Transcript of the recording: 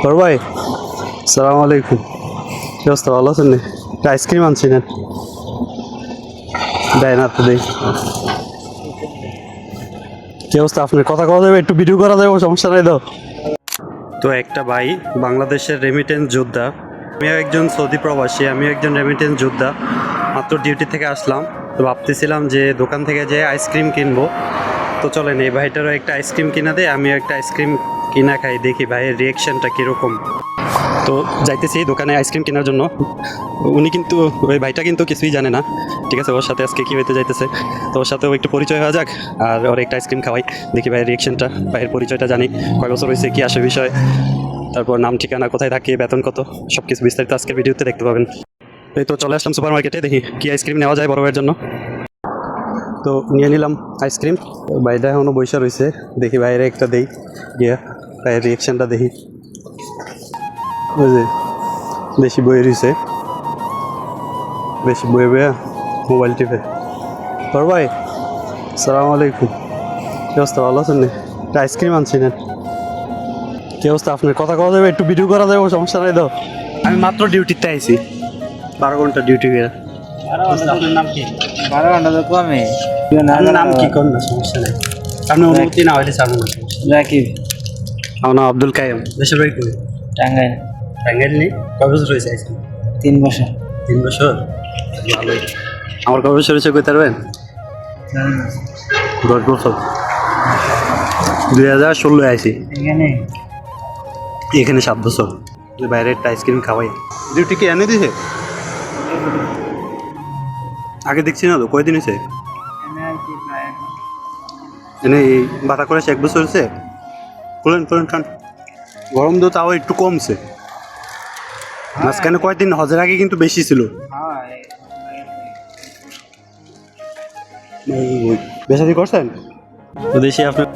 বড় ভাই, সালাম আলাইকুম। কি অবস্থা, ভালো আছেন? আইসক্রিম আনছি না, দেয় না তো দেই। কি অবস্থা আপনার? কথা কওয়া যাবে? একটু ভিডিও করা যাবে? সমস্যা নাই তো? তো একটা ভাই বাংলাদেশের রেমিটেন্স যোদ্ধা, আমিও একজন সৌদি প্রবাসী, আমিও একজন রেমিটেন্স যোদ্ধা। মাত্র ডিউটি থেকে আসলাম, তো ভাবতেছিলাম যে দোকান থেকে যেয়ে আইসক্রিম কিনবো। তো চলেন এই ভাইটারও একটা আইসক্রিম কিনা দেয়, আমিও একটা আইসক্রিম কিনা খাই, দেখি ভাইয়ের রিয়াকশানটা কীরকম। তো যাইতেছি দোকানে আইসক্রিম কেনার জন্য। উনি কিন্তু, ওই ভাইটা কিন্তু কিছুই জানে না, ঠিক আছে? ওর সাথে আজকে কী হইতে যাইতেছে, তো ওর সাথেও একটু পরিচয় হওয়া যাক, আর ওর একটা আইসক্রিম খাওয়াই, দেখি ভাইয়ের রিয়াকশনটা, ভাইয়ের পরিচয়টা জানি, কয় বছর হয়েছে, কী আসে বিষয়, তারপর নাম ঠিকানা, কোথায় থাকে, বেতন কত, সব কিছু বিস্তারিত আজকের ভিডিওতে দেখতে পাবেন। এই তো চলে আসলাম সুপার মার্কেটে, দেখি কী আইসক্রিম নেওয়া যায় বড় ভাইয়ের জন্য। তো নিয়ে নিলাম আইসক্রিম। ভাইটা এখনও বৈশা রয়েছে, দেখি বাইরে একটা দেই গিয়া, ভাইয়ের রিয়াকশানটা দেখি। ওই যে বেশি বয়ে রয়েছে, বেশি বয়ে বয়ে মোবাইল টিপে। বড় ভাই, সালাম আলাইকুম। কি অবস্থা, ভালো আছেন? একটা আইসক্রিম আনছি না। কি অবস্থা আপনার? কথা কওয়া যাবে? একটু ভিডিও করা যাবে? সমস্যা নাই তো? আমি মাত্র ডিউটিতে আইছি, 12 ঘন্টা ডিউটি করে। আপনার নাম কি? 12 ঘন্টা তো কমে। আপনার নাম কি? কোন না, সমস্যা নেই, আপনি অনুমতি না হইলে ছাড়বো না, সমস্যা নেই। রাকিব, আমার নাম আব্দুল কাইম। দেশের বাড়ি কই? টাঙ্গাইল। টাঙ্গাইল নেই? কয় বছর হয়েছে আইসক্রিম? 3 বছর। 3 বছর, ভালোই। আমার কয় বছর হয়েছে কইতে পারবেন? 10 বছর। 2016 আইসি, এখানে এখানে 7 বছর। বাইরে একটা আইসক্রিম খাওয়াই। ডিউটি কি এনে দিছে? আগে দেখছি না তো, কয়দিন হয়েছে এনে? এই বাতা করেছে 1 বছর হয়েছে। খুলেন খুলেন খান। গরম তো তাও একটু কমছে, মাঝখানে কয়েকদিন হজের আগে কিন্তু বেশি ছিল। বেশি করছেন তো দেশে আপনার